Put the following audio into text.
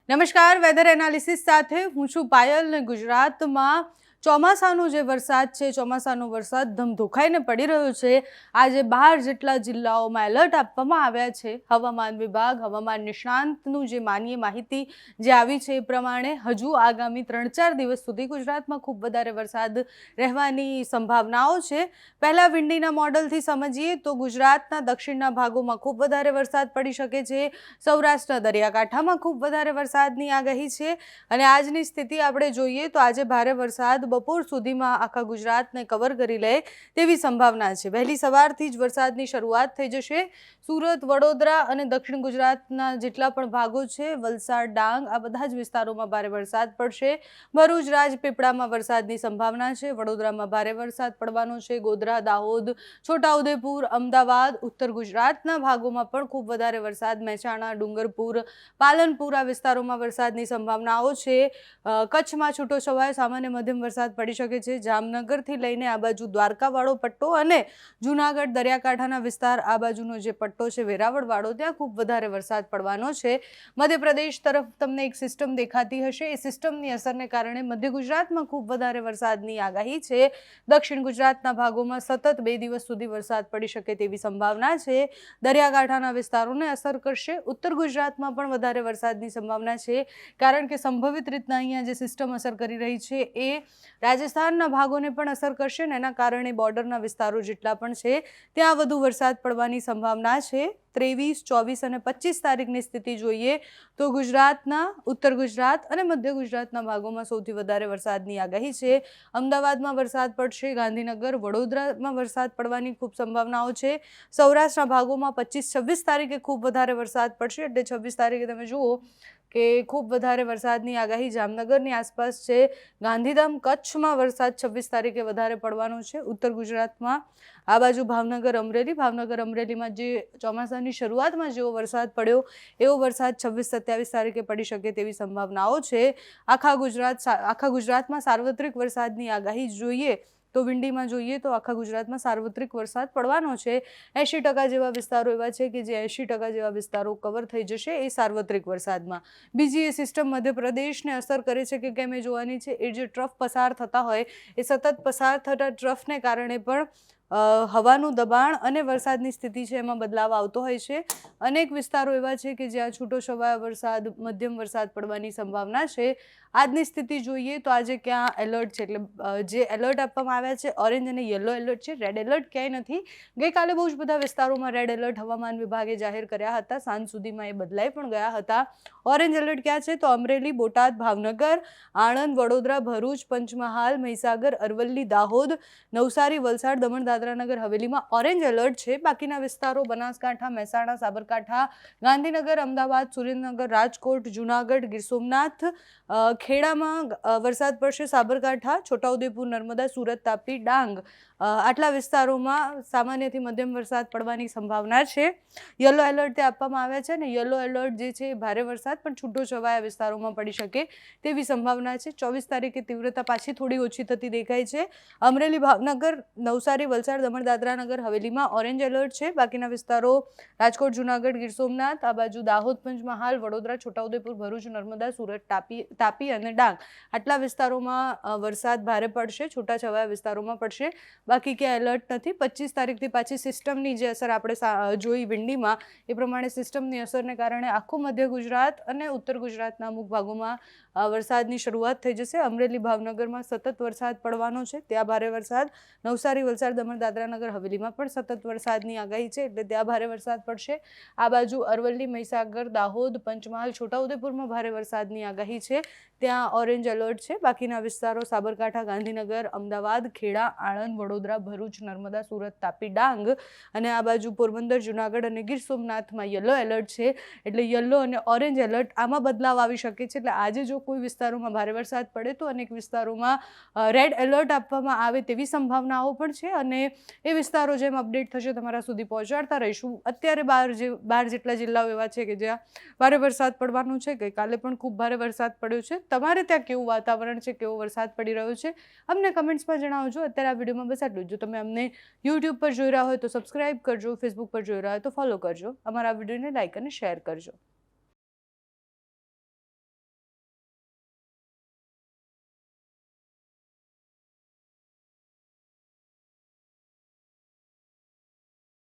નમસ્કાર, weather analysis સાથે હું છું પાયલ ને ગુજરાતમાં ચોમાસાનો જે વરસાદ છે, ચોમાસાનો વરસાદ ધમધોખાઈને પડી રહ્યો છે। આજે 12 જેટલા જિલ્લાઓમાં એલર્ટ આપવામાં આવ્યા છે। હવામાન વિભાગ, હવામાન નિષ્ણાંતનું જે માહિતી જે આવી છે એ પ્રમાણે હજુ આગામી 3-4 દિવસ સુધી ગુજરાતમાં ખૂબ વધારે વરસાદ રહેવાની સંભાવનાઓ છે। પહેલા વિંડીના મોડલથી સમજીએ તો ગુજરાતના દક્ષિણના ભાગોમાં ખૂબ વધારે વરસાદ પડી શકે છે। સૌરાષ્ટ્રના દરિયાકાંઠામાં ખૂબ વધારે વરસાદની આગાહી છે અને આજની સ્થિતિ આપણે જોઈએ તો આજે ભારે વરસાદ બપોર સુધીમાં આખા ગુજરાતને કવર કરી લે તેવી સંભાવના છે। વહેલી સવારથી જ વરસાદની શરૂઆત થઈ જશે। સુરત, વડોદરા અને દક્ષિણ ગુજરાતના જેટલા પણ ભાગો છે, વલસાડ, ડાંગ, આ બધા જ વિસ્તારોમાં ભારે વરસાદ પડશે। ભરૂચ, રાજપીપળામાં વરસાદની સંભાવના છે। વડોદરામાં ભારે વરસાદ પડવાનો છે। ગોધરા, દાહોદ, છોટાઉદેપુર, અમદાવાદ, ઉત્તર ગુજરાતના ભાગોમાં પણ ખૂબ વધારે વરસાદ, મહેસાણા, ડુંગરપુર, પાલનપુર આ વિસ્તારોમાં વરસાદની સંભાવનાઓ છે। કચ્છમાં છૂટોછવાયો સામાન્ય મધ્યમ વરસાદ પડી શકે છે। જામનગરથી લઈને આ બાજુ દ્વારકાવાળો પટ્ટો અને જૂનાગઢ દરિયાકાંઠાના વિસ્તાર આ બાજુનો જે પટ્ટો છે વેરાવળવાળો, ત્યાં ખૂબ વધારે વરસાદ પડવાનો છે। મધ્યપ્રદેશ તરફ તમને એક સિસ્ટમ દેખાતી હશે, એ સિસ્ટમની અસરને કારણે મધ્ય ગુજરાતમાં ખૂબ વધારે વરસાદની આગાહી છે। દક્ષિણ ગુજરાતના ભાગોમાં સતત 2 દિવસ સુધી વરસાદ પડી શકે તેવી સંભાવના છે। દરિયાકાંઠાના વિસ્તારોને અસર કરશે। ઉત્તર ગુજરાતમાં પણ વધારે વરસાદની સંભાવના છે, કારણ કે સંભવિત રીતના અહીંયા જે સિસ્ટમ અસર કરી રહી છે એ રાજસ્થાનના ભાગોને પણ અસર કરશે અને એના કારણે બોર્ડરના વિસ્તારો જેટલા પણ છે ત્યાં વધુ વરસાદ પડવાની સંભાવના છે। 23, 24 અને 25 તારીખની સ્થિતિ જોઈએ તો ગુજરાતના ઉત્તર ગુજરાત અને મધ્ય ગુજરાતના ભાગોમાં સૌથી વધારે વરસાદની આગાહી છે। અમદાવાદમાં વરસાદ પડશે, ગાંધીનગર, વડોદરામાં વરસાદ પડવાની ખૂબ સંભાવનાઓ છે। સૌરાષ્ટ્રના ભાગોમાં 25-26 તારીખે ખૂબ વધારે વરસાદ પડશે, એટલે 26 તારીખે તમે જુઓ કે ખૂબ વધારે વરસાદની આગાહી જામનગરની આસપાસ છે। ગાંધીધામ, કચ્છમાં વરસાદ 26 તારીખે વધારે પડવાનો છે। ઉત્તર ગુજરાતમાં આ બાજુ ભાવનગર, અમરેલીમાં જે ચોમાસાની શરૂઆતમાં જેવો વરસાદ પડ્યો એવો વરસાદ 26-27 તારીખે પડી શકે તેવી સંભાવનાઓ છે। આખા ગુજરાતમાં સાર્વત્રિક વરસાદની આગાહી જોઈએ તો વિંડીમાં જોઈએ તો આખા ગુજરાતમાં સાર્વત્રિક વરસાદ પડવાનો છે। 80% જેવા વિસ્તારો એવા છે કે જે 80% જેવા વિસ્તારો કવર થઈ જશે એ સાર્વત્રિક વરસાદમાં। બીજી એ સિસ્ટમ મધ્યપ્રદેશને અસર કરે છે કે કેમ એ જોવાની છે। એ જે ટ્રફ પસાર થતા હોય એ સતત પસાર થતા ટ્રફને કારણે પણ હવાનું દબાણ અને વરસાદની સ્થિતિ છે એમાં બદલાવ આવતો હોય છે। અનેક વિસ્તારો એવા છે કે જ્યાં છૂટોછવાયો વરસાદ, મધ્યમ વરસાદ પડવાની સંભાવના છે। આજની સ્થિતિ જોઈએ તો આજે ક્યાં એલર્ટ છે, એટલે જે એલર્ટ આપવામાં આવ્યા છે ઓરેન્જ અને યલો એલર્ટ છે, રેડ એલર્ટ ક્યાંય નથી। ગઈકાલે બહુ જ બધા વિસ્તારોમાં રેડ એલર્ટ હવામાન વિભાગે જાહેર કર્યા હતા, સાંજ સુધીમાં એ બદલાઈ પણ ગયા હતા। ઓરેન્જ એલર્ટ ક્યાં છે તો અમરેલી, બોટાદ, ભાવનગર, આણંદ, વડોદરા, ભરૂચ, પંચમહાલ, મહીસાગર, અરવલ્લી, દાહોદ, નવસારી, વલસાડ, દમણ, દાદરાનગર હવેલીમાં ઓરેન્જ એલર્ટ છે। બાકીના વિસ્તારો બનાસકાંઠા, મહેસાણા, સાબરકાંઠા, ગાંધીનગર, અમદાવાદ, સુરેન્દ્રનગર, રાજકોટ, જૂનાગઢ, ગીર સોમનાથ, ખેડામાં વરસાદ પડશે। સાબરકાંઠા, છોટાઉદેપુર, નર્મદા, સુરત, તાપી, ડાંગ આટલા વિસ્તારોમાં સામાન્યથી મધ્યમ વરસાદ પડવાની સંભાવના છે। યલો એલર્ટ તે આપવામાં આવ્યા છે ને યલો એલર્ટ જે છે ભારે વરસાદ પણ છૂટોછવાયા વિસ્તારોમાં પડી શકે તેવી સંભાવના છે। 24 તારીખે તીવ્રતા પાછી થોડી ઓછી થતી દેખાય છે। અમરેલી, ભાવનગર, નવસારી, વલસાડ, દમણ, દાદરાનગર હવેલીમાં ઓરેન્જ એલર્ટ છે। બાકીના વિસ્તારો રાજકોટ, જૂનાગઢ, ગીર સોમનાથ, આ બાજુ દાહોદ, પંચમહાલ, વડોદરા, છોટાઉદેપુર, ભરૂચ, નર્મદા, સુરત, તાપી અને ડાંગ આટલા વિસ્તારોમાં વરસાદ ભારે પડશે, છૂટાછવાયા વિસ્તારોમાં પડશે, બાકી ક્યાં એલર્ટ નથી। 25 તારીખથી પાછી સિસ્ટમની જે અસર આપણે જોઈ વિંડીમાં એ પ્રમાણે સિસ્ટમની અસરને કારણે આખું મધ્ય ગુજરાત અને ઉત્તર ગુજરાતના અમુક ભાગોમાં વરસાદની શરૂઆત થઈ જશે। અમરેલી, ભાવનગરમાં સતત વરસાદ પડવાનો છે, ત્યાં ભારે વરસાદ। નવસારી, વલસાડ, દમણ, દાદરાનગર હવેલીમાં પણ સતત વરસાદની આગાહી છે, એટલે ત્યાં ભારે વરસાદ પડશે। આ બાજુ અરવલ્લી, મહીસાગર, દાહોદ, પંચમહાલ, છોટાઉદેપુરમાં ભારે વરસાદની આગાહી છે, ત્યાં ઓરેન્જ એલર્ટ છે। બાકીના વિસ્તારો સાબરકાંઠા, ગાંધીનગર, અમદાવાદ, ખેડા, આણંદ, વડોદરા, ભરૂચ, નર્મદા, સુરત, તાપી, ડાંગ અને આ બાજુ પોરબંદર, જૂનાગઢ અને ગીર સોમનાથમાં યલો એલર્ટ છે, એટલે યલો અને ઓરેન્જ એલર્ટ આમાં બદલાવ આવી શકે છે। એટલે આજે જો કોઈ વિસ્તારોમાં ભારે વરસાદ પડે તો અનેક વિસ્તારોમાં રેડ એલર્ટ આપવામાં આવે તેવી સંભાવનાઓ પણ છે અને એ વિસ્તારો જેમ અપડેટ થશે તમારા સુધી પહોંચાડતા રહીશું। અત્યારે 12 જેટલા જિલ્લાઓ એવા છે કે જ્યાં ભારે વરસાદ પડવાનું છે। ગઈકાલે પણ ખૂબ ભારે વરસાદ પડ્યો છે। તમારે ત્યાં કેવું વાતાવરણ છે, કેવો વરસાદ પડી રહ્યો છે, અમને કમેન્ટ્સમાં જણાવજો। અત્યારે આ વિડીયોમાં બસ આટલું જ। જો તમે અમને યુટ્યુબ પર જોઈ રહ્યા હોય તો સબસ્ક્રાઇબ કરજો, ફેસબુક પર જોઈ રહ્યા હોય તો ફોલો કરજો, અમારા વિડીયોને લાઇક અને શેર કરજો।